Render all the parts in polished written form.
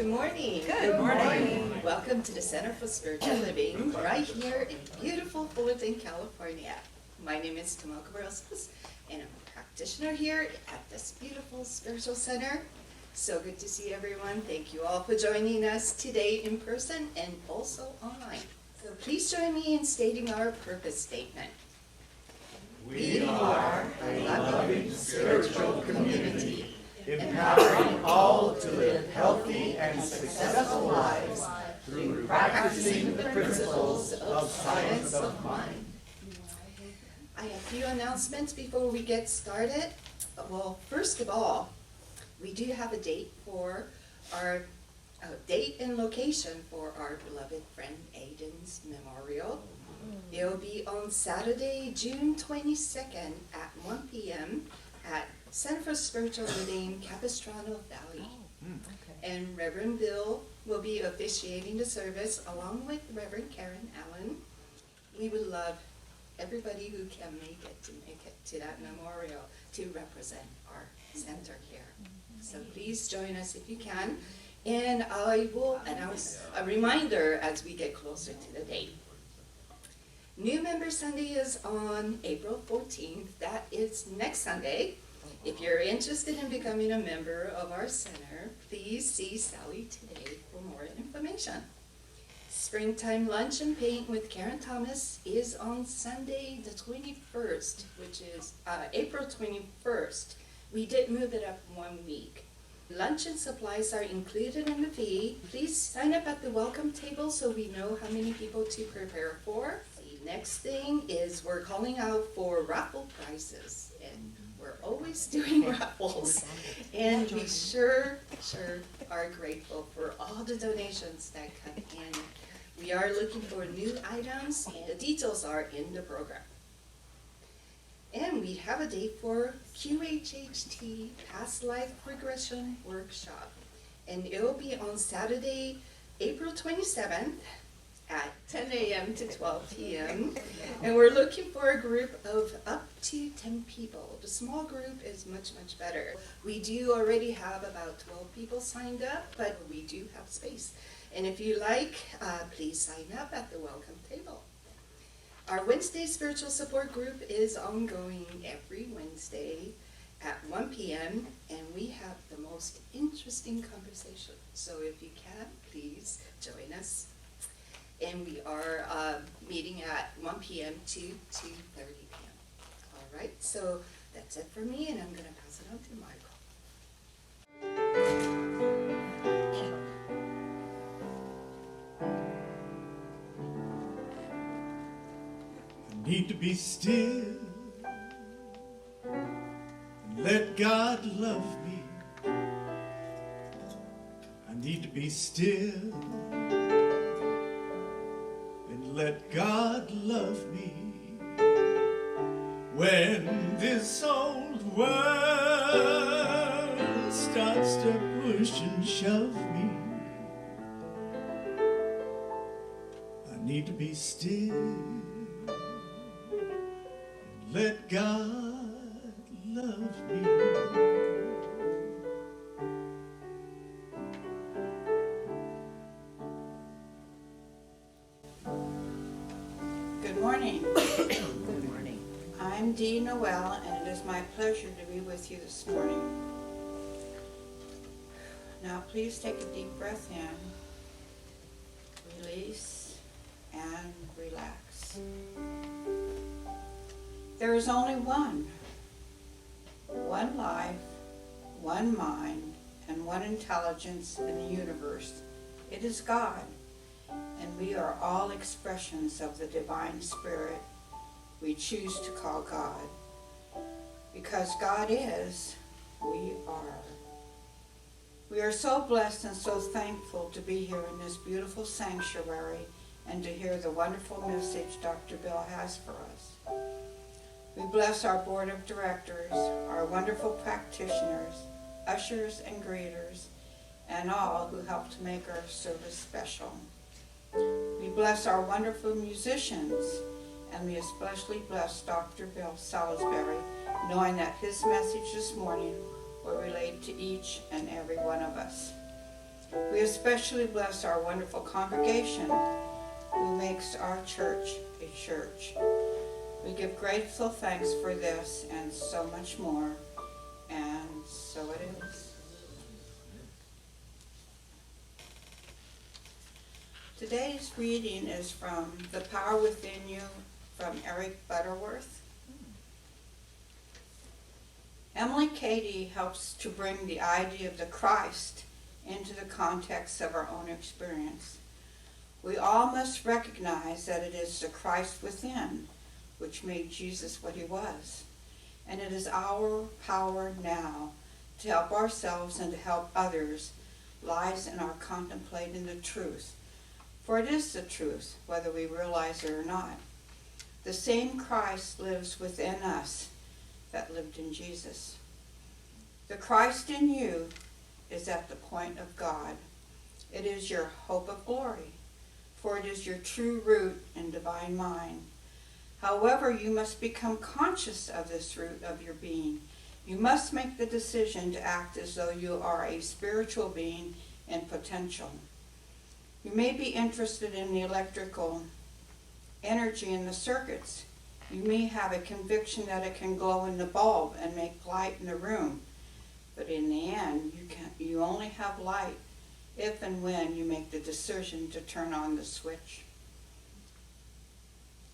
Good morning. Good morning. Welcome to the Center for Spiritual Living right here in beautiful Fullerton, California. My name is Noel, and I'm a practitioner here at this beautiful spiritual center. So good to see everyone. Thank you all for joining us today in person and also online. So please join me in stating our purpose statement. We are a loving spiritual community, empowering all to live healthy and successful lives through practicing the principles of science of mind. I have a few announcements before we get started. Well, first of all, we do have a date for our date and location for our beloved friend Aiden's memorial. It'll be on Saturday, June 22nd at 1 p.m. at Center for Spiritual Living, Capistrano Valley. And Reverend Bill will be officiating the service along with Reverend Karen Allen. We would love everybody who can make it to that memorial to represent our center here. So please join us if you can. And I will announce a reminder as we get closer to the date. New Member Sunday is on April 14th. That is next Sunday. If you're interested in becoming a member of our center, please see Sally today for more information. Springtime Lunch and Paint with Karen Thomas is on Sunday the 21st, which is April 21st. We did move it up 1 week. Lunch and supplies are included in the fee. Please sign up at the welcome table so we know how many people to prepare for. The next thing is we're calling out for raffle prizes, and we're always doing raffles. And we sure are grateful for all the donations that come in. We are looking for new items, and the details are in the program. And we have a date for QHHT Past Life Regression Workshop. And it will be on Saturday, April 27th at 10 a.m. to 12 p.m. And we're looking for a group of up to 10 people. The small group is much better. We do already have about 12 people signed up, but we do have space. And if you like, please sign up at the welcome table. Our Wednesday spiritual support group is ongoing every Wednesday at 1 p.m. and we have the most interesting conversation. So if you can, please join us. And we are meeting at 1 p.m. to 2:30 p.m. All right, so that's it for me, and I'm going to pass it on to Michael. Need to be still and let God love me. I need to be still and let God love me. When this old world starts to push and shove me, I need to be still. Let God love me. Good morning. Good morning. I'm Dee Noel, and it is my pleasure to be with you this morning. Now please take a deep breath in, release, and relax. There is only one life, one mind, and one intelligence in the universe. It is God, and we are all expressions of the divine spirit we choose to call God. Because God is, we are. We are so blessed and so thankful to be here in this beautiful sanctuary and to hear the wonderful message Dr. Bill has for us. We bless our board of directors, our wonderful practitioners, ushers and greeters, and all who help to make our service special. We bless our wonderful musicians, and we especially bless Dr. Bill Salisbury, knowing that his message this morning will relate to each and every one of us. We especially bless our wonderful congregation who makes our church a church. We give grateful thanks for this and so much more, and so it is. Today's reading is from The Power Within You from Eric Butterworth. Emily Cady helps to bring the idea of the Christ into the context of our own experience. We all must recognize that it is the Christ within which made Jesus what he was. And it is our power now to help ourselves and to help others lies in our contemplating the truth. For it is the truth, whether we realize it or not. The same Christ lives within us that lived in Jesus. The Christ in you is at the point of God. It is your hope of glory, for it is your true root and divine mind. However, you must become conscious of this root of your being. You must make the decision to act as though you are a spiritual being in potential. You may be interested in the electrical energy in the circuits. You may have a conviction that it can glow in the bulb and make light in the room. But in the end, you only have light if and when you make the decision to turn on the switch.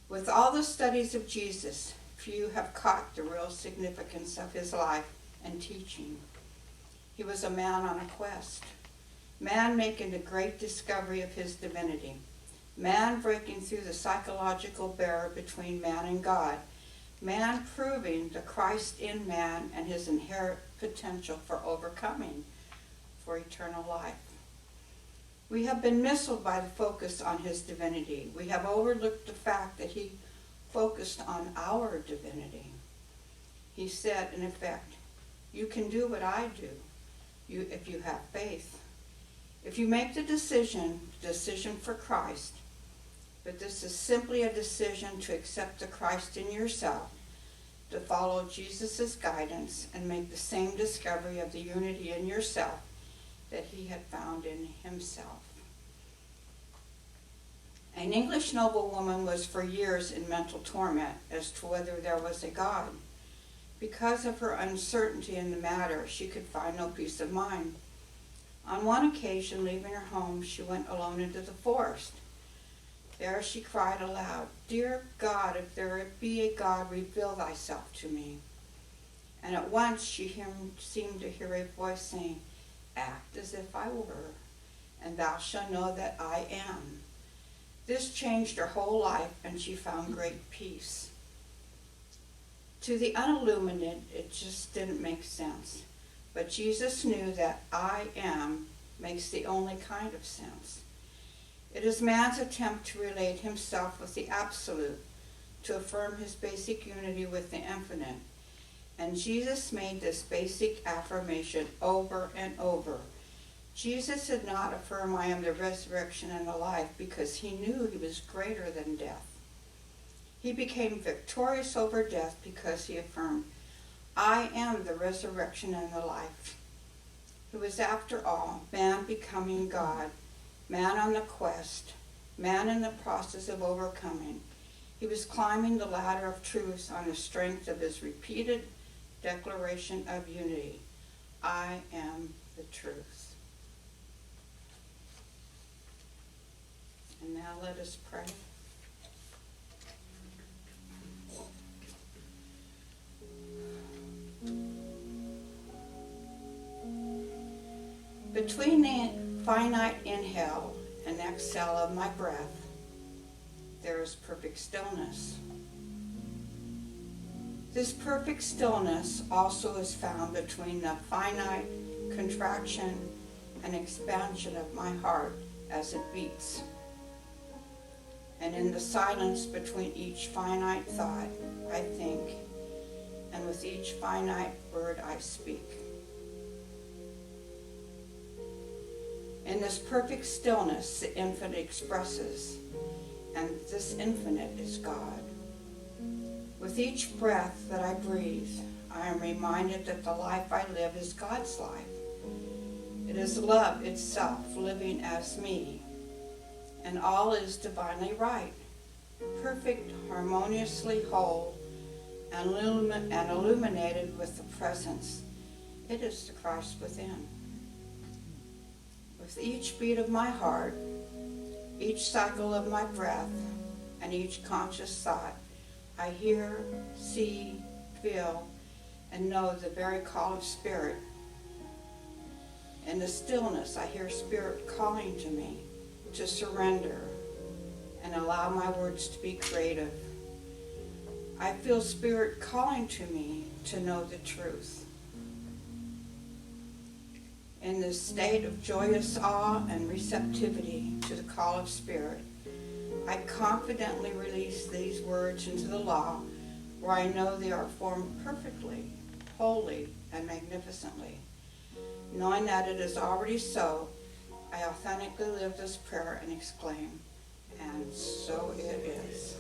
With all the studies of Jesus, few have caught the real significance of his life and teaching. He was a man on a quest. Man making the great discovery of his divinity. Man breaking through the psychological barrier between man and God. Man proving the Christ in man and his inherent potential for overcoming, for eternal life. We have been misled by the focus on his divinity. We have overlooked the fact that he focused on our divinity. He said, in effect, you can do what I do if you have faith. If you make the decision for Christ, but this is simply a decision to accept the Christ in yourself, to follow Jesus' guidance and make the same discovery of the unity in yourself that he had found in himself. An English noblewoman was for years in mental torment as to whether there was a God. Because of her uncertainty in the matter, she could find no peace of mind. On one occasion, leaving her home, she went alone into the forest. There she cried aloud, "Dear God, if there be a God, reveal thyself to me." And at once she seemed to hear a voice saying, "Act as if I were, and thou shalt know that I am." This changed her whole life, and she found great peace. To the unilluminated, it just didn't make sense. But Jesus knew that I am makes the only kind of sense. It is man's attempt to relate himself with the absolute, to affirm his basic unity with the infinite. And Jesus made this basic affirmation over and over. Jesus did not affirm, "I am the resurrection and the life," because he knew he was greater than death. He became victorious over death because he affirmed, "I am the resurrection and the life." He was, after all, man becoming God, man on the quest, man in the process of overcoming. He was climbing the ladder of truth on the strength of his repeated declaration of unity. I am the truth. And now let us pray. Between the finite inhale and exhale of my breath, there is perfect stillness. This perfect stillness also is found between the finite contraction and expansion of my heart as it beats, and in the silence between each finite thought I think, and with each finite word I speak. In this perfect stillness, the infinite expresses, and this infinite is God. With each breath that I breathe, I am reminded that the life I live is God's life. It is love itself living as me, and all is divinely right, perfect, harmoniously whole, and illuminated with the presence. It is the Christ within. With each beat of my heart, each cycle of my breath, and each conscious thought, I hear, see, feel, and know the very call of Spirit. In the stillness, I hear Spirit calling to me to surrender and allow my words to be creative. I feel Spirit calling to me to know the truth. In this state of joyous awe and receptivity to the call of Spirit, I confidently release these words into the law, where I know they are formed perfectly, wholly, and magnificently. Knowing that it is already so, I authentically live this prayer and exclaim, and so it is.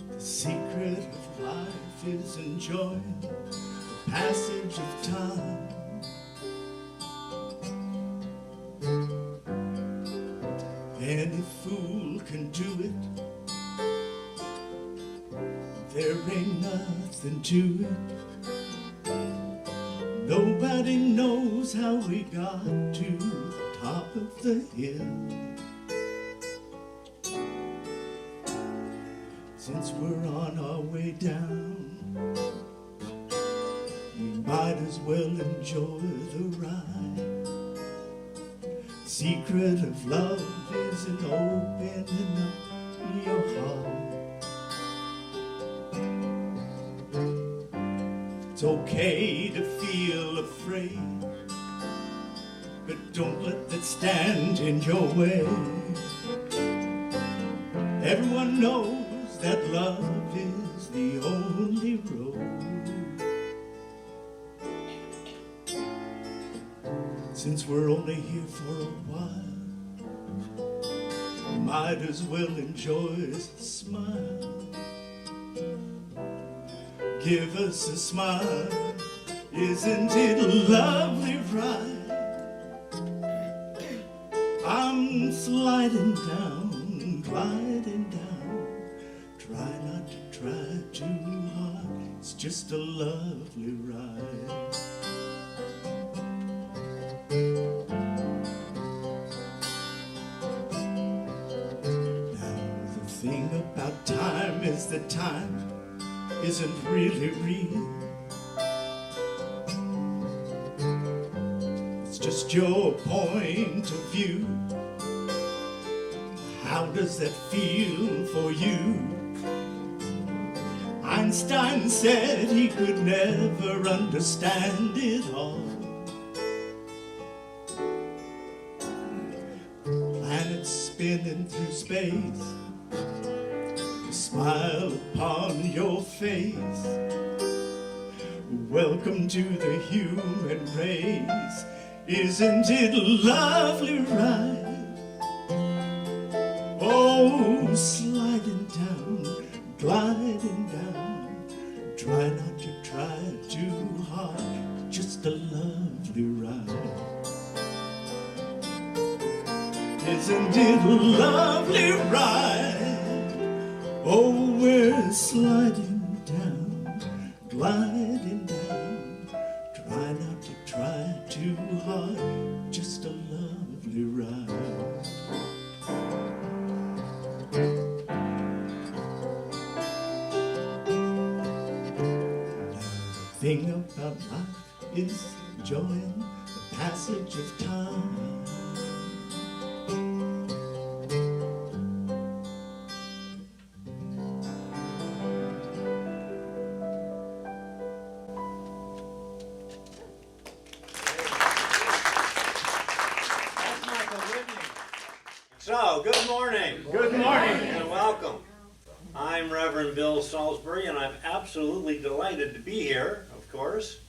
The secret of life is enjoying the passage of time. Any fool can do it. There ain't nothing to it. Nobody knows how we got to the top of the hill. Since we're on our way down, we might as well enjoy the ride. Secret of love is in opening up your heart. It's okay to feel afraid, but don't let that stand in your way. Everyone knows that love is the only road. Since we're only here for a while, might as well enjoy a smile. Give us a smile, isn't it lovely, right? I'm sliding down, gliding down. Try not to try too hard, it's just a lovely ride. About time is that time isn't really real. It's just your point of view. How does that feel for you? Einstein said he could never understand it all. Planets spinning through space, smile upon your face. Welcome to the human race. Isn't it lovely, right? Oh, sliding down, gliding down. Try not to try too hard, just a lovely ride. Isn't it lovely, right? Oh, we're sliding down, gliding down. Try not to try too hard, just a lovely ride. Now the thing about life is enjoying the passage of time. So, good morning. Good morning. And welcome. I'm Reverend Bill Salisbury, and I'm absolutely delighted to be here, of course.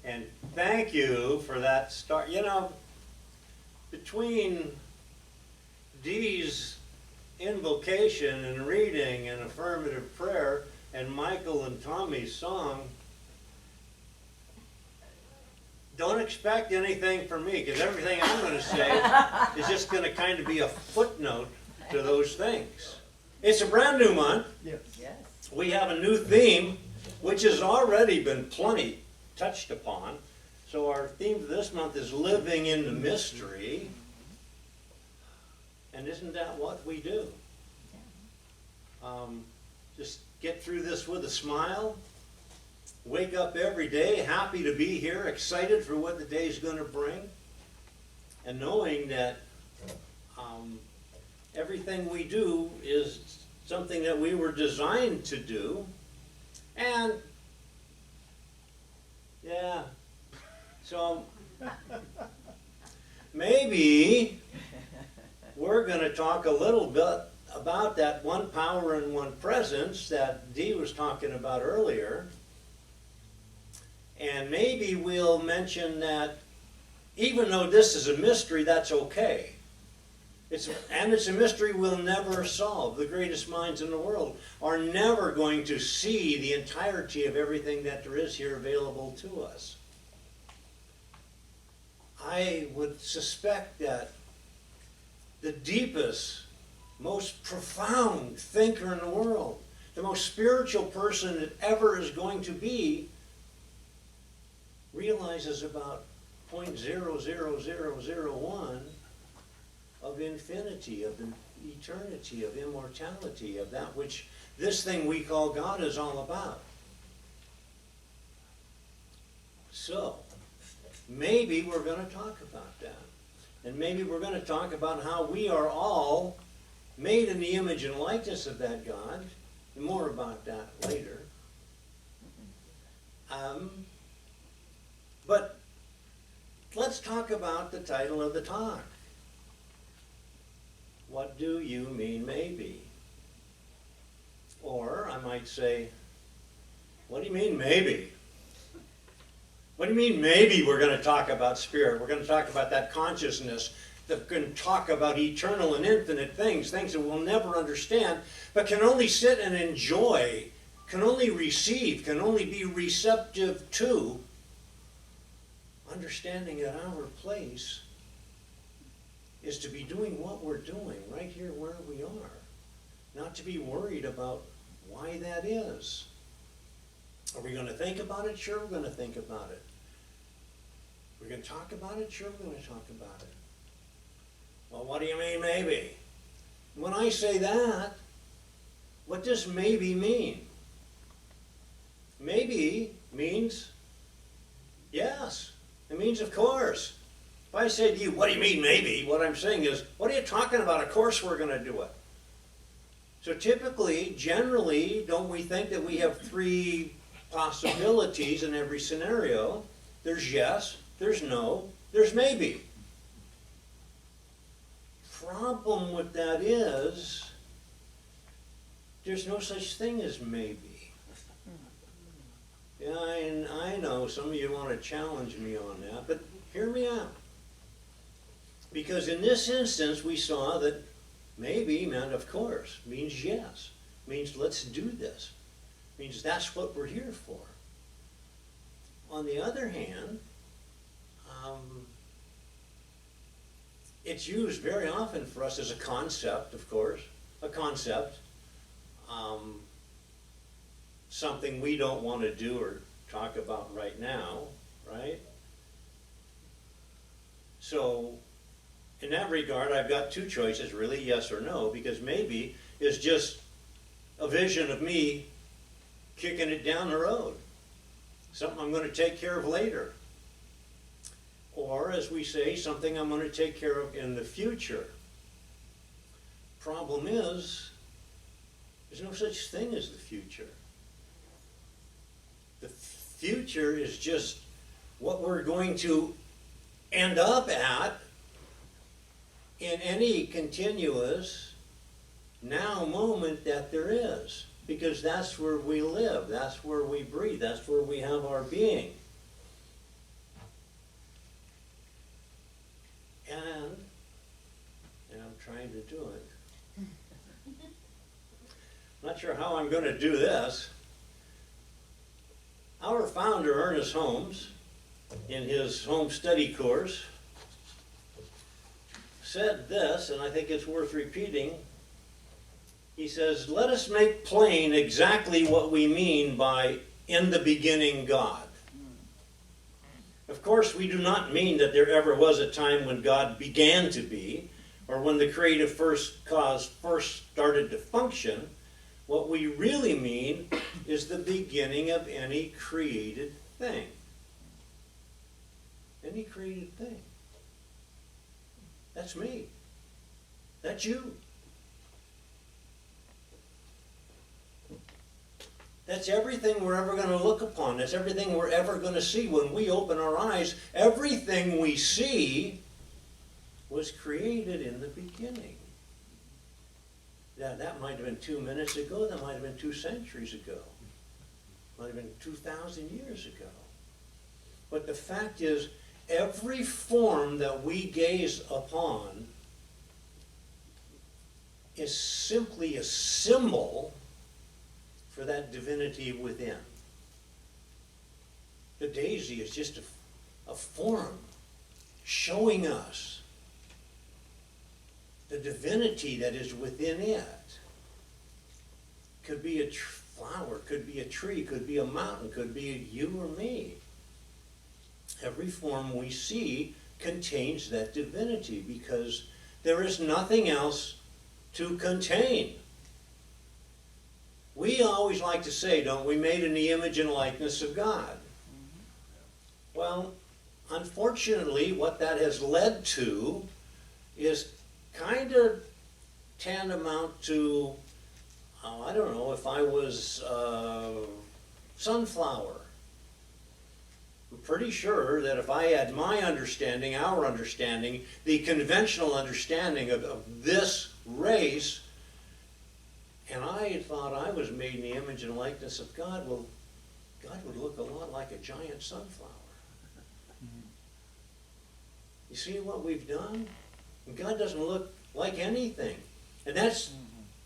And thank you for that start. You know, between Dee's invocation and reading and affirmative prayer and Michael and Tommy's song, don't expect anything from me, because everything I'm going to say is just going to kind of be a footnote to those things. It's a brand new month. Yes. We have a new theme, which has already been plenty touched upon. So our theme for this month is living in the mystery. And isn't that what we do? Just get through this with a smile. Wake up every day happy to be here, excited for what the day is going to bring. And knowing that everything we do is something that we were designed to do. And, yeah, so maybe we're going to talk a little bit about that one power and one presence that Dee was talking about earlier. And maybe we'll mention that even though this is a mystery, that's okay. It's a mystery we'll never solve. The greatest minds in the world are never going to see the entirety of everything that there is here available to us. I would suspect that the deepest, most profound thinker in the world, the most spiritual person that ever is going to be, realizes about 0.00001 of infinity, of the eternity, of immortality, of that which this thing we call God is all about. So, maybe we're going to talk about that. And maybe we're going to talk about how we are all made in the image and likeness of that God. And more about that later. But let's talk about the title of the talk. What do you mean maybe? Or I might say, what do you mean maybe? What do you mean maybe we're going to talk about spirit? We're going to talk about that consciousness that can talk about eternal and infinite things, things that we'll never understand, but can only sit and enjoy, can only receive, can only be receptive to, understanding that our place is to be doing what we're doing right here where we are. Not to be worried about why that is. Are we going to think about it? Sure, we're going to think about it. We're going to talk about it? Sure, we're going to talk about it. Well, what do you mean maybe? When I say that, what does maybe mean? Maybe means yes. It means of course. If I say to you, what do you mean maybe? What I'm saying is, what are you talking about? Of course we're going to do it. So typically, generally, don't we think that we have three possibilities in every scenario? There's yes, there's no, there's maybe. Problem with that is, there's no such thing as maybe. Yeah, I know some of you want to challenge me on that, but hear me out. Because in this instance, we saw that maybe meant of course, means yes, means let's do this, means that's what we're here for. On the other hand, it's used very often for us as a concept, of course, a concept, something we don't want to do or talk about right now, right? So, in that regard, I've got two choices, really, yes or no, because maybe is just a vision of me kicking it down the road, something I'm going to take care of later. Or, as we say, something I'm going to take care of in the future. Problem is, there's no such thing as the future. The future is just what we're going to end up at in any continuous now moment that there is. Because that's where we live, that's where we breathe, that's where we have our being. And to do it. Not sure how I'm going to do this. Our founder, Ernest Holmes, in his home study course, said this, and I think it's worth repeating. He says, let us make plain exactly what we mean by in the beginning God. Of course, we do not mean that there ever was a time when God began to be, or when the creative cause first started to function. What we really mean is the beginning of any created thing. Any created thing. That's me. That's you. That's everything we're ever going to look upon. That's everything we're ever going to see. When we open our eyes, everything we see was created in the beginning. That might have been 2 minutes ago. That might have been 2 centuries ago. Might have been 2,000 years ago. But the fact is, every form that we gaze upon is simply a symbol for that divinity within. The daisy is just a form showing us the divinity that is within it. Could be a flower, could be a tree, could be a mountain, could be you or me. Every form we see contains that divinity because there is nothing else to contain. We always like to say, don't we, made in the image and likeness of God. Well, unfortunately, what that has led to is kind of tantamount to, I don't know, if I was sunflower. I'm pretty sure that if I had my understanding, our understanding, the conventional understanding of this race, and I thought I was made in the image and likeness of God, well, God would look a lot like a giant sunflower. You see what we've done? God doesn't look like anything. And that's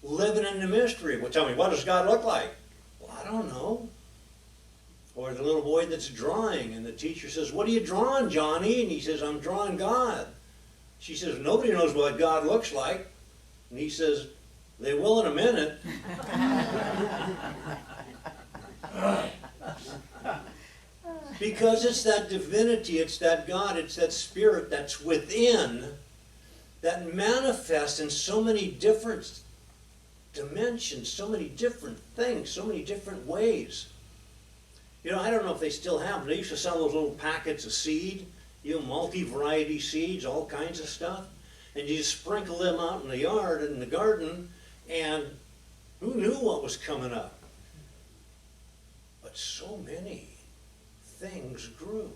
living in the mystery. Well, tell me, what does God look like? Well, I don't know. Or the little boy that's drawing, and the teacher says, what are you drawing, Johnny? And he says, I'm drawing God. She says, nobody knows what God looks like. And he says, they will in a minute. Because it's that divinity, it's that God, it's that spirit that's within that manifests in so many different dimensions, so many different things, so many different ways. You know, I don't know if they still have them. They used to sell those little packets of seed, you know, multi-variety seeds, all kinds of stuff. And you just sprinkle them out in the yard, in the garden, and who knew what was coming up? But so many things grew.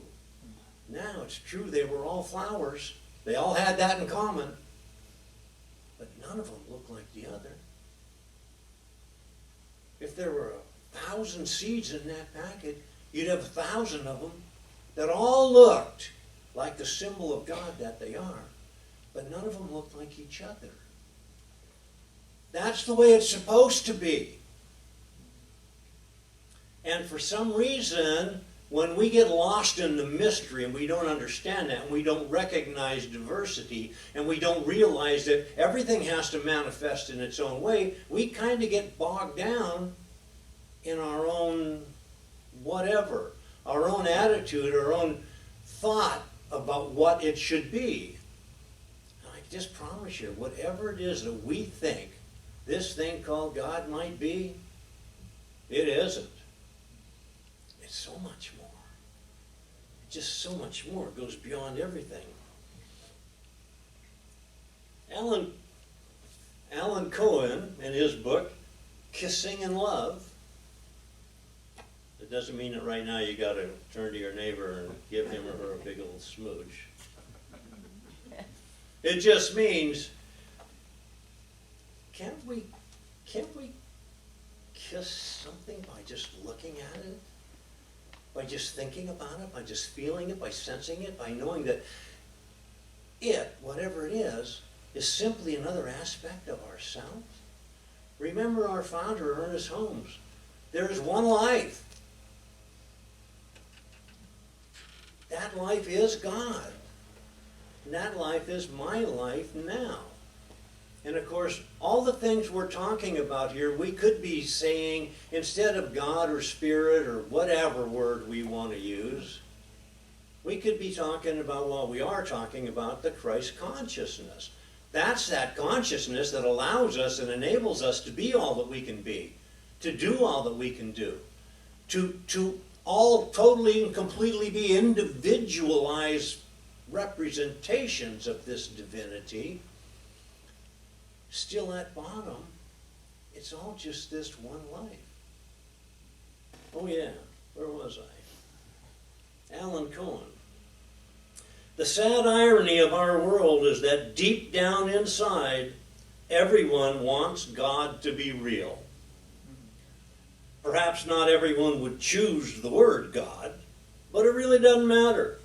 Now it's true they were all flowers. They all had that in common. But none of them looked like the other. If there were 1,000 seeds in that packet, you'd have 1,000 of them that all looked like the symbol of God that they are. But none of them looked like each other. That's the way it's supposed to be. And for some reason, when we get lost in the mystery and we don't understand that, and we don't recognize diversity, and we don't realize that everything has to manifest in its own way, we kind of get bogged down in our own whatever, our own attitude, our own thought about what it should be. And I just promise you, whatever it is that we think this thing called God might be, it isn't. It's so much more. It's just so much more. It goes beyond everything. Alan Cohen, in his book, Kissing in Love, it doesn't mean that right now you got to turn to your neighbor and give him or her a big old smooch. It just means, can't we kiss something by just looking at it? By just thinking about it, by just feeling it, by sensing it, by knowing that it, whatever it is is simply another aspect of ourselves. Remember our founder, Ernest Holmes. There is one life. That life is God. And that life is my life now. And of course, all the things we're talking about here, we could be saying, instead of God or Spirit or whatever word we want to use, we could be talking about, well, we are talking about the Christ consciousness. That's that consciousness that allows us and enables us to be all that we can be, to do all that we can do, to all totally and completely be individualized representations of this divinity. Still at bottom, it's all just this one life. Oh yeah, where was I? Alan Cohen. The sad irony of our world is that deep down inside, everyone wants God to be real. Perhaps not everyone would choose the word God, but it really doesn't matter.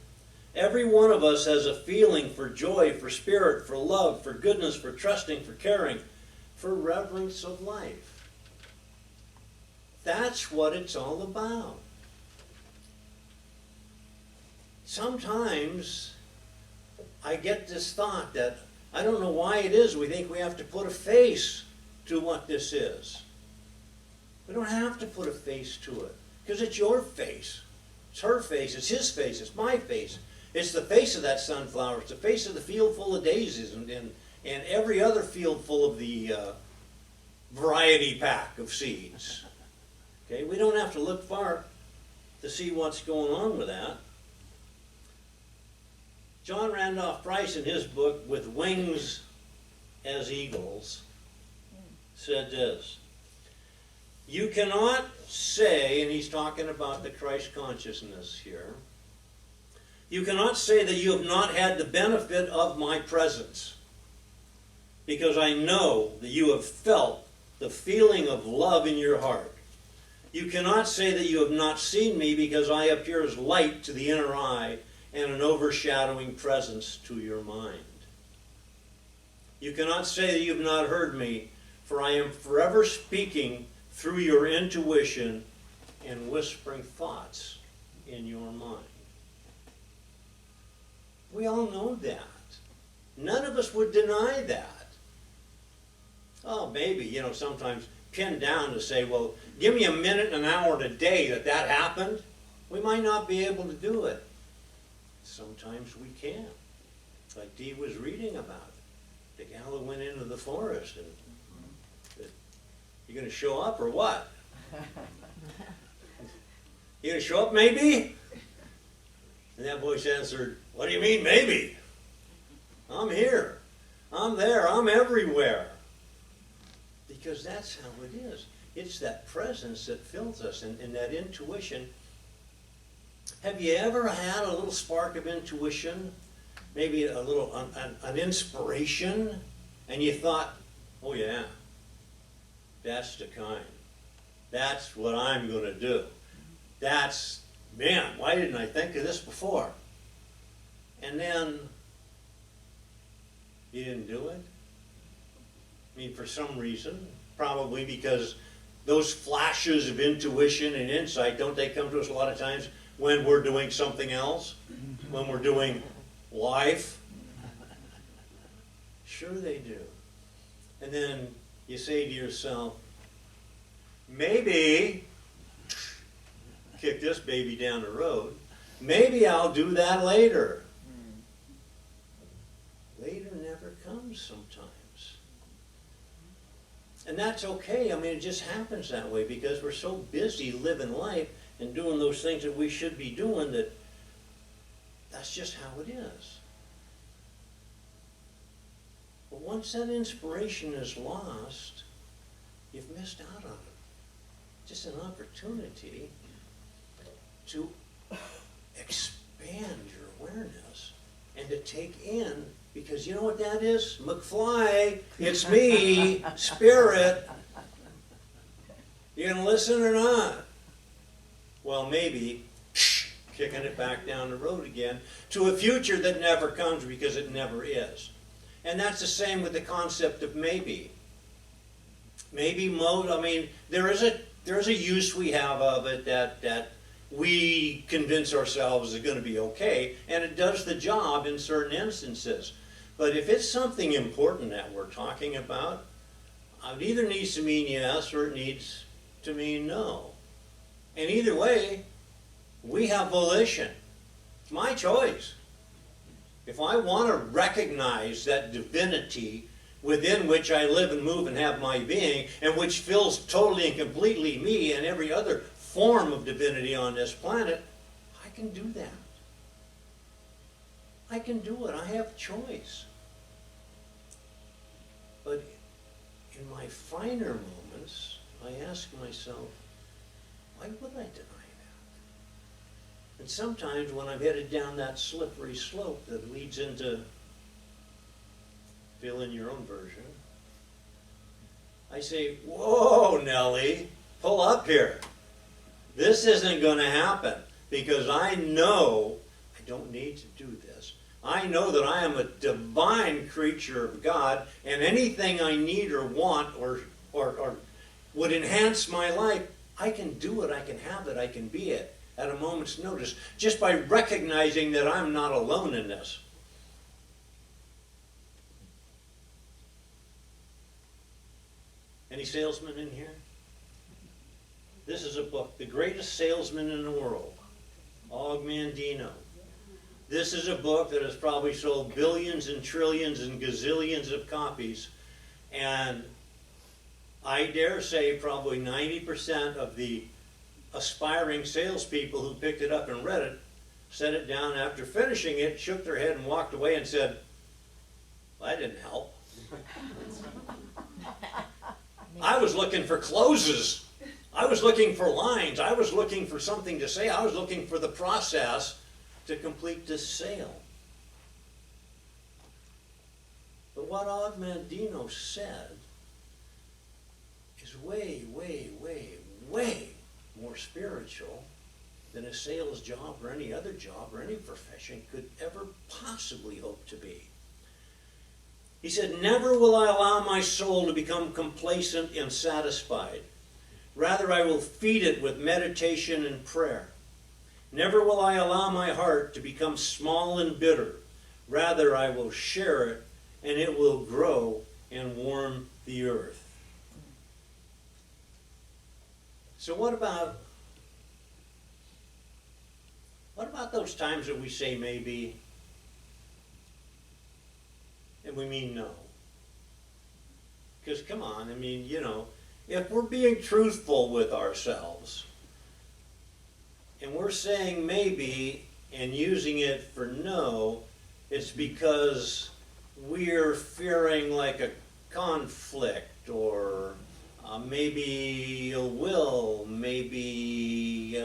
Every one of us has a feeling for joy, for spirit, for love, for goodness, for trusting, for caring, for reverence of life. That's what it's all about. Sometimes I get this thought that I don't know why it is we think we have to put a face to what this is. We don't have to put a face to it, because it's your face. It's her face, it's his face, it's my face. It's the face of that sunflower, it's the face of the field full of daisies and every other field full of the variety pack of seeds. Okay, we don't have to look far to see what's going on with that. John Randolph Price, in his book, With Wings as Eagles, said this: you cannot say, and he's talking about the Christ consciousness here, you cannot say that you have not had the benefit of my presence, because I know that you have felt the feeling of love in your heart. You cannot say that you have not seen me, because I appear as light to the inner eye and an overshadowing presence to your mind. You cannot say that you have not heard me, for I am forever speaking through your intuition and whispering thoughts in your mind. We all know that. None of us would deny that. Oh, maybe, sometimes pinned down to say, well, give me a minute and an hour in a day that happened. We might not be able to do it. Sometimes we can. Like Dee was reading about it. The gal who went into the forest and said, you going to show up or what? You going to show up maybe? And that voice answered, what do you mean maybe? I'm here. I'm there. I'm everywhere. Because that's how it is. It's that presence that fills us and that intuition. Have you ever had a little spark of intuition? Maybe a little, an inspiration? And you thought, oh yeah, that's the kind. That's what I'm going to do. Man, why didn't I think of this before? And then you didn't do it? I mean, for some reason, probably because those flashes of intuition and insight, don't they come to us a lot of times when we're doing something else? When we're doing life? Sure they do. And then you say to yourself, maybe, kick this baby down the road, maybe I'll do that later. Later never comes sometimes. And that's okay. I mean, it just happens that way because we're so busy living life and doing those things that we should be doing that's just how it is. But once that inspiration is lost, you've missed out on it. Just an opportunity to expand your awareness and to take in, because you know what that is? McFly, it's me, Spirit. You gonna listen or not? Well, maybe kicking it back down the road again to a future that never comes because it never is. And that's the same with the concept of maybe. Maybe mode, I mean, there is a use we have of it that we convince ourselves is going to be okay, and it does the job in certain instances. But if it's something important that we're talking about, it either needs to mean yes or it needs to mean no. And either way, we have volition. It's my choice. If I want to recognize that divinity within which I live and move and have my being, and which fills totally and completely me and every other form of divinity on this planet, I can do that. I can do it. I have choice. But in my finer moments, I ask myself, why would I deny that? And sometimes when I'm headed down that slippery slope that leads into fill in your own version, I say, whoa, Nellie, pull up here. This isn't going to happen because I know I don't need to do this. I know that I am a divine creature of God, and anything I need or want or would enhance my life, I can do it, I can have it, I can be it at a moment's notice, just by recognizing that I'm not alone in this. Any salesmen in here? This is a book, The Greatest Salesman in the World, Og Mandino. This is a book that has probably sold billions and trillions and gazillions of copies, and I dare say probably 90% of the aspiring salespeople who picked it up and read it set it down after finishing it, shook their head and walked away and said, well, that didn't help. I was looking for closes. I was looking for lines. I was looking for something to say. I was looking for the process to complete this sale. But what Og Mandino said is way, way, way, way more spiritual than a sales job or any other job or any profession could ever possibly hope to be. He said, never will I allow my soul to become complacent and satisfied. Rather, I will feed it with meditation and prayer. Never will I allow my heart to become small and bitter. Rather, I will share it, and it will grow and warm the earth. So what about those times that we say maybe, and we mean no? Because come on, I mean, you know, if we're being truthful with ourselves, and we're saying maybe and using it for no, it's because we're fearing like a conflict or maybe ill will, maybe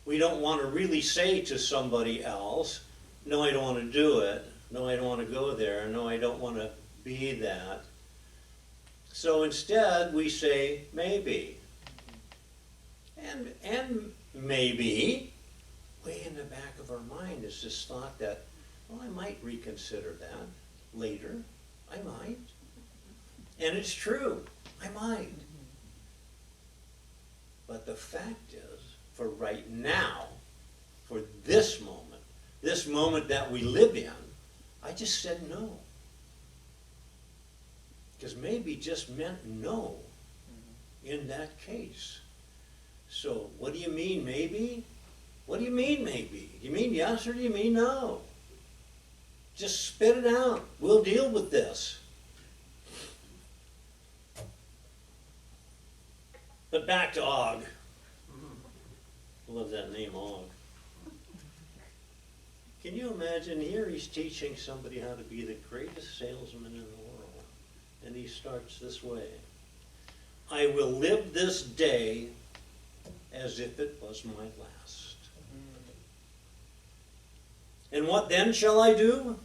we don't want to really say to somebody else, no, I don't want to do it, no, I don't want to go there, no, I don't want to be that. So instead we say maybe. And maybe, way in the back of our mind is this thought that, well, I might reconsider that later. I might. And it's true. I might. But the fact is, for right now, for this moment that we live in, I just said no. Because maybe just meant no in that case. So what do you mean maybe? What do you mean maybe? Do you mean yes or do you mean no? Just spit it out. We'll deal with this. But back to Og. I love that name, Og. Can you imagine here he's teaching somebody how to be the greatest salesman in the world. And he starts this way. I will live this day as if it was my last. And what then shall I do?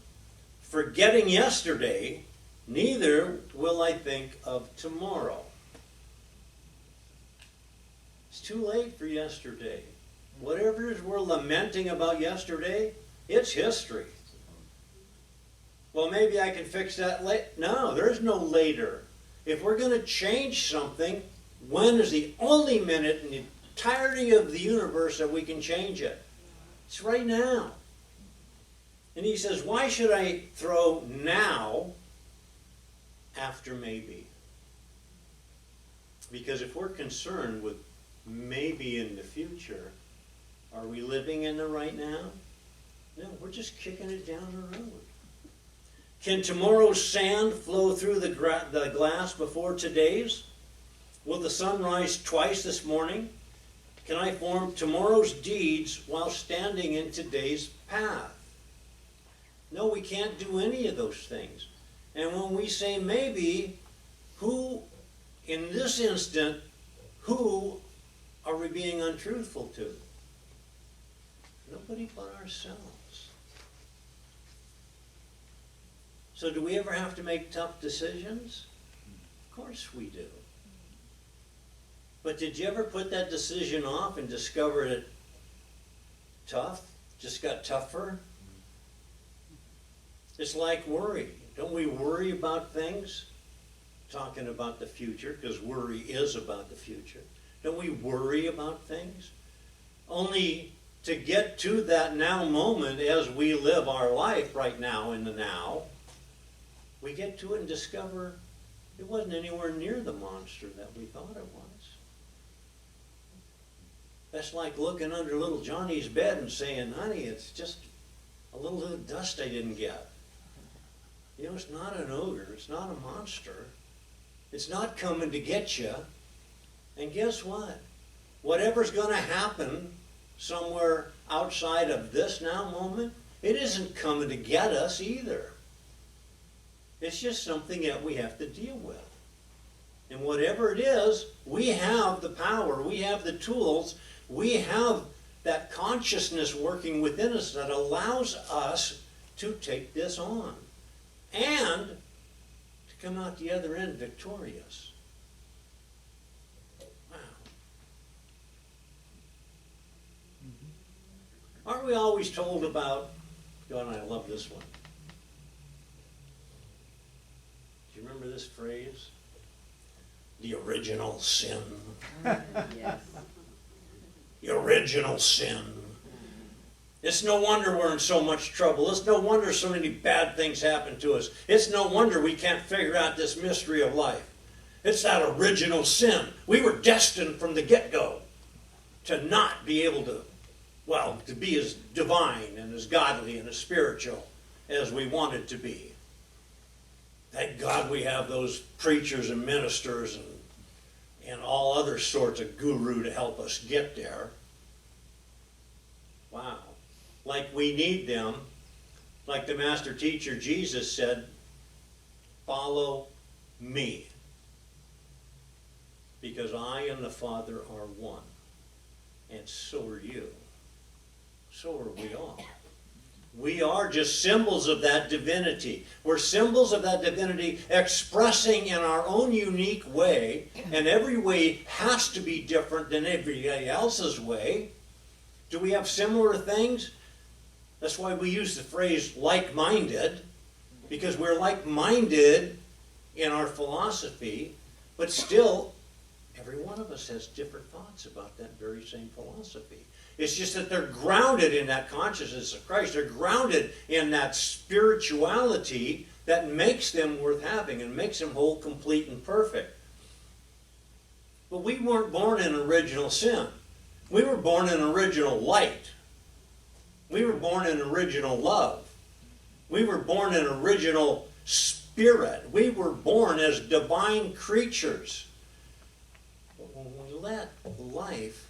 Forgetting yesterday, neither will I think of tomorrow. It's too late for yesterday. Whatever it is we're lamenting about yesterday, it's history. Well, maybe I can fix that later. No, there's no later. If we're going to change something, when is the only minute in the entirety of the universe that we can change it? It's right now. And he says, why should I throw now after maybe? Because if we're concerned with maybe in the future, are we living in the right now? No, we're just kicking it down the road. Can tomorrow's sand flow through the glass before today's? Will the sun rise twice this morning? Can I form tomorrow's deeds while standing in today's path? No, we can't do any of those things. And when we say maybe, who, in this instant, who are we being untruthful to? Nobody but ourselves. So do we ever have to make tough decisions? Of course we do. But did you ever put that decision off and discover it tough? Just got tougher? It's like worry. Don't we worry about things? Talking about the future, because worry is about the future. Don't we worry about things? Only to get to that now moment as we live our life right now in the now, we get to it and discover it wasn't anywhere near the monster that we thought it was. That's like looking under little Johnny's bed and saying, honey, it's just a little bit of dust I didn't get. You know, it's not an ogre. It's not a monster. It's not coming to get you. And guess what? Whatever's going to happen somewhere outside of this now moment, it isn't coming to get us either. It's just something that we have to deal with. And whatever it is, we have the power, we have the tools, we have that consciousness working within us that allows us to take this on and to come out the other end victorious. Wow. Aren't we always told about, God, and I love this one. Do you remember this phrase? The original sin. Yes. The original sin. It's no wonder we're in so much trouble. It's no wonder so many bad things happen to us. It's no wonder we can't figure out this mystery of life. It's that original sin. We were destined from the get-go to not be able to, well, to be as divine and as godly and as spiritual as we wanted to be. Thank God we have those preachers and ministers and all other sorts of guru to help us get there. Wow. Like we need them. Like the master teacher Jesus said, follow me. Because I and the Father are one. And so are you. So are we all. We are just symbols of that divinity. We're symbols of that divinity expressing in our own unique way, and every way has to be different than everybody else's way. Do we have similar things? That's why we use the phrase like-minded, because we're like-minded in our philosophy, but still, every one of us has different thoughts about that very same philosophy. It's just that they're grounded in that consciousness of Christ. They're grounded in that spirituality that makes them worth having and makes them whole, complete, and perfect. But we weren't born in original sin. We were born in original light. We were born in original love. We were born in original spirit. We were born as divine creatures. But when we let life,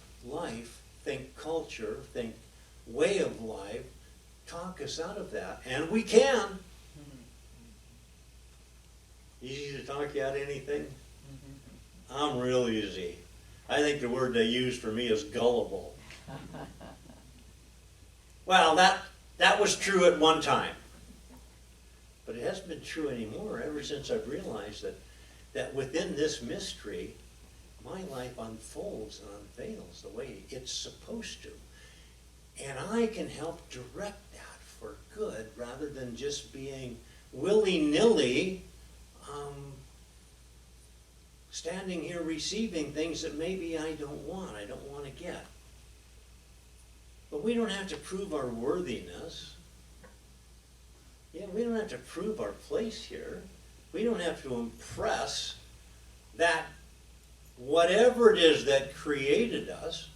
think culture, think way of life, talk us out of that. And we can. Easy to talk you out of anything? I'm real easy. I think the word they use for me is gullible. Well, that was true at one time. But it hasn't been true anymore ever since I've realized that within this mystery, my life unfolds and unveils the way it's supposed to. And I can help direct that for good rather than just being willy-nilly standing here receiving things that maybe I don't want to get. But we don't have to prove our worthiness. Yeah, we don't have to prove our place here. We don't have to impress that whatever it is that created us,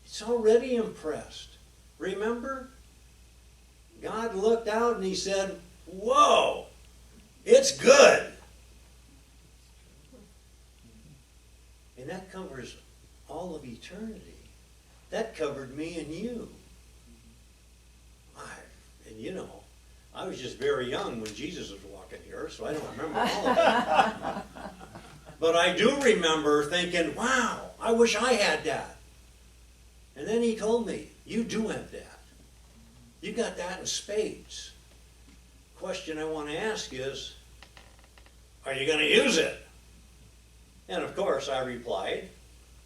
it's already impressed. Remember? God looked out and he said, whoa, it's good. And that covers all of eternity. That covered me and you. And you know, I was just very young when Jesus was walking here, so I don't remember all of it. But I do remember thinking, wow, I wish I had that. And then he told me, you do have that. You got that in spades. Question I want to ask is, are you going to use it? And of course I replied,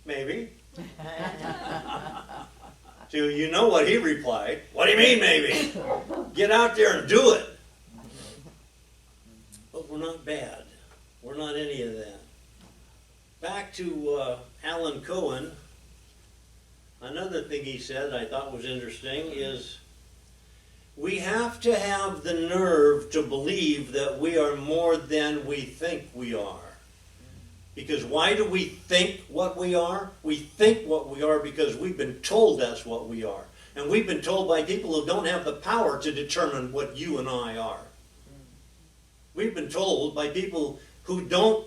maybe. So you know what he replied. What do you mean maybe? Get out there and do it. But we're not bad. We're not any of that. Back to Alan Cohen. Another thing he said I thought was interesting is we have to have the nerve to believe that we are more than we think we are. Because why do we think what we are? We think what we are because we've been told that's what we are. And we've been told by people who don't have the power to determine what you and I are. We've been told by people who don't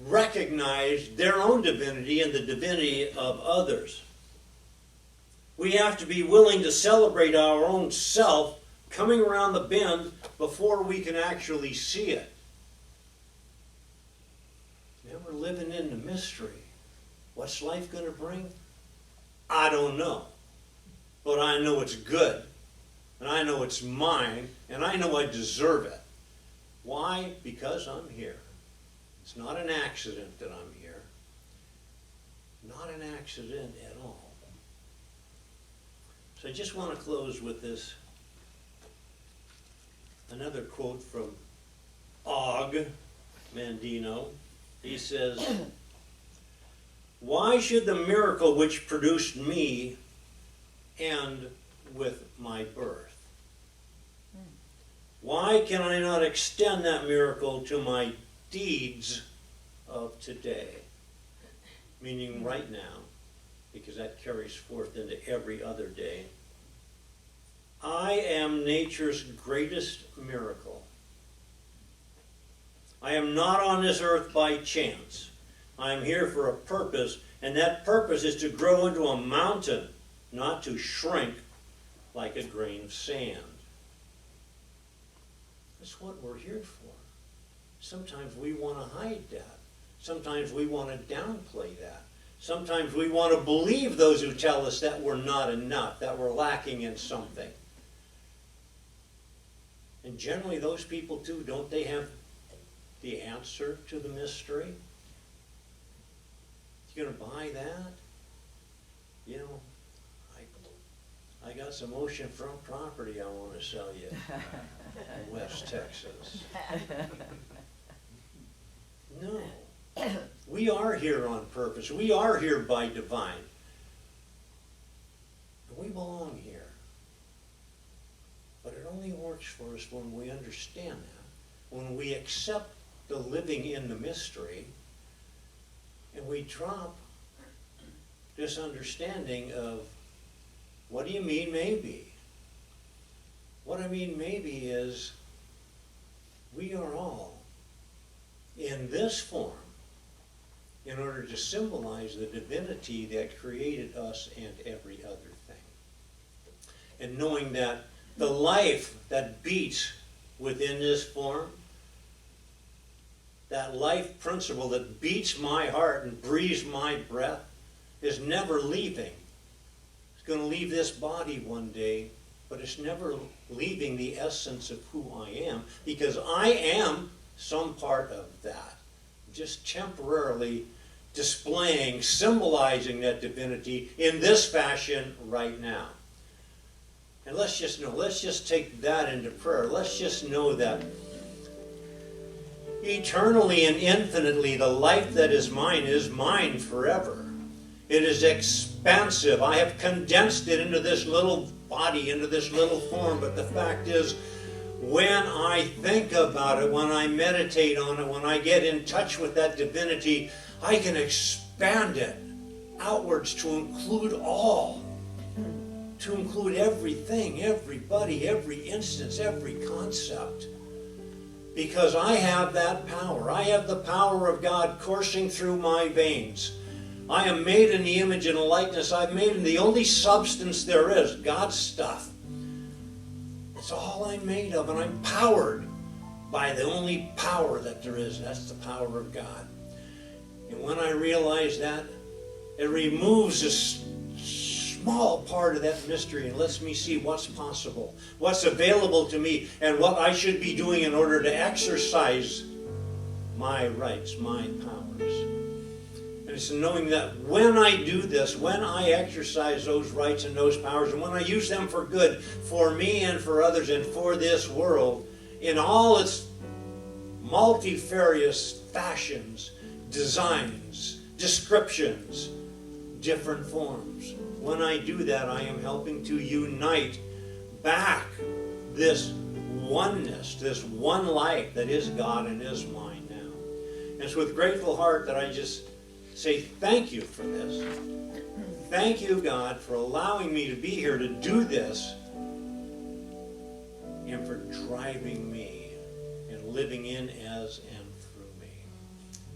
recognize their own divinity and the divinity of others. We have to be willing to celebrate our own self coming around the bend before we can actually see it. Now we're living in the mystery. What's life going to bring? I don't know. But I know it's good. And I know it's mine. And I know I deserve it. Why? Because I'm here. It's not an accident that I'm here. Not an accident at all. So I just want to close with this. Another quote from Og Mandino. He says, why should the miracle which produced me end with my birth? Why can I not extend that miracle to my deeds of today? Meaning right now, because that carries forth into every other day. I am nature's greatest miracle. I am not on this earth by chance. I am here for a purpose, and that purpose is to grow into a mountain, not to shrink like a grain of sand. That's what we're here for. Sometimes we want to hide that. Sometimes we want to downplay that. Sometimes we want to believe those who tell us that we're not enough, that we're lacking in something. And generally those people too, don't they have the answer to the mystery? You gonna buy that? You know, I got some oceanfront property I want to sell you in West Texas. No. We are here on purpose. We are here by divine. And we belong here. But it only works for us when we understand that, when we accept the living in the mystery, and we drop this understanding of, what do you mean maybe? What I mean maybe is, we are all in this form in order to symbolize the divinity that created us and every other thing. And knowing that the life that beats within this form, that life principle that beats my heart and breathes my breath, is never leaving. It's going to leave this body one day, but it's never leaving the essence of who I am, because I am some part of that, just temporarily displaying, symbolizing that divinity in this fashion right now. And let's just take that into prayer. Let's just know that eternally and infinitely the life that is mine forever. It is expansive. I have condensed it into this little body, into this little form, but the fact is, when I think about it, when I meditate on it, when I get in touch with that divinity, I can expand it outwards to include all, to include everything, everybody, every instance, every concept. Because I have that power. I have the power of God coursing through my veins. I am made in the image and likeness. I'm made in the only substance there is, God's stuff. It's all I'm made of, and I'm powered by the only power that there is. That's the power of God. And when I realize that, it removes a small part of that mystery and lets me see what's possible, what's available to me, and what I should be doing in order to exercise my rights, my powers. And it's knowing that when I do this, when I exercise those rights and those powers, and when I use them for good, for me and for others and for this world, in all its multifarious fashions, designs, descriptions, different forms. When I do that, I am helping to unite back this oneness, this one life that is God and is mine now. And it's with grateful heart that I just say thank you for this. Thank you, God, for allowing me to be here to do this and for driving me and living in, as, and through me.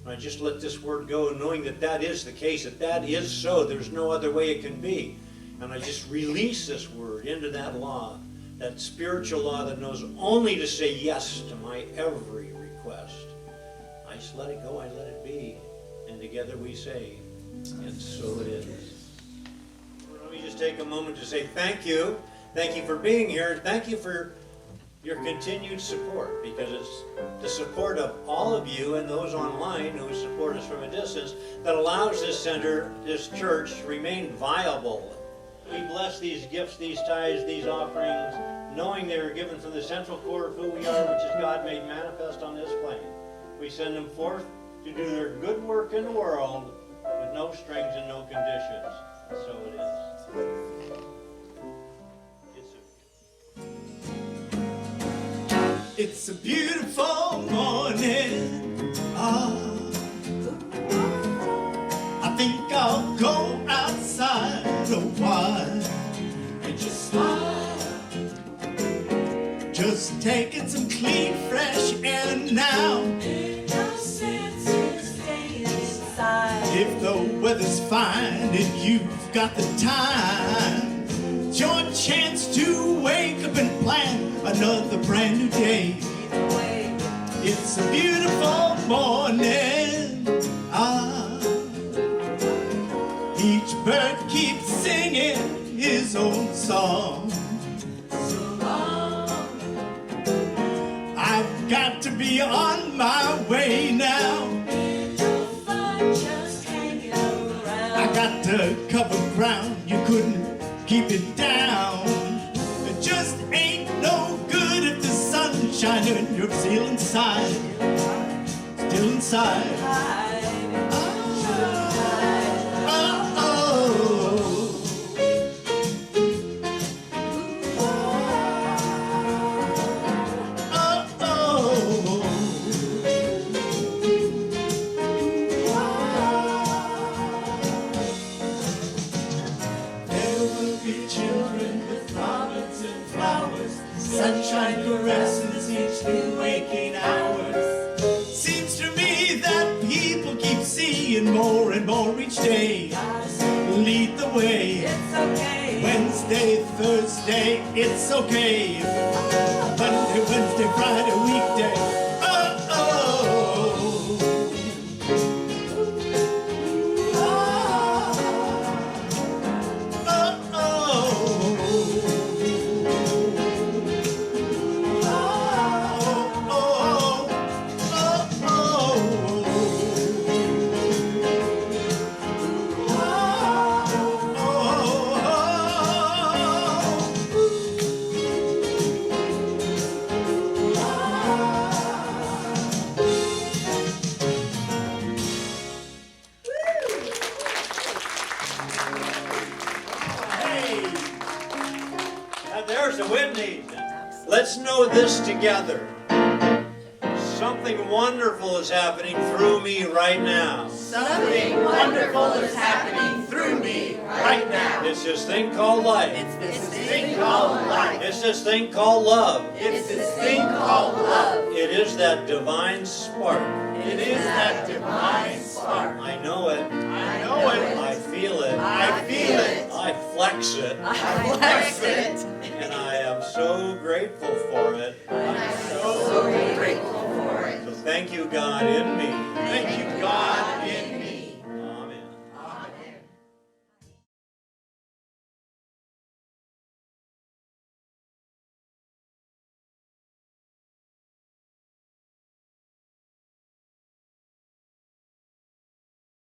And I just let this word go, knowing that that is the case, that that is so. There's no other way it can be. And I just release this word into that law, that spiritual law that knows only to say yes to my every request. I just let it go, I let it be. And together we say, and so it is. Let me just take a moment to say thank you. Thank you for being here. Thank you for your continued support, because it's the support of all of you and those online who support us from a distance that allows this center, this church, to remain viable. We bless these gifts, these tithes, these offerings, knowing they are given from the central core of who we are, which is God made manifest on this plane. We send them forth to do their good work in the world with no strings and no conditions. So it is. It's a beautiful morning. I think I'll go outside a while and just smile. Just taking some clean, fresh air now. No sense in staying inside. If the weather's fine and you've got the time, it's your chance to wake up and plan another brand new day. Either way, It's a beautiful morning. Each bird keeps singing his own song. so long. I've got to be on my way now. No fun just hanging around. I got to cover ground, you couldn't keep it down. It just ain't no good if the sun's shining, you're still inside. Still inside. Sunshine caresses each new waking hours. Seems to me that people keep seeing more and more each day. Lead the way. It's okay. Wednesday, Thursday, it's okay. Monday, Wednesday, Friday, weekday. Let's know this together. Something wonderful is happening through me right now. Something wonderful is happening through me right now. It's this thing called life. It's this thing called life. It's this thing called love. It's this thing called love. It is that divine spark. It is that divine spark. I know it. I know it. I feel it. I feel it. I flex it. I flex it. And I am so grateful for it. I'm so grateful for it. So thank you, God, in me.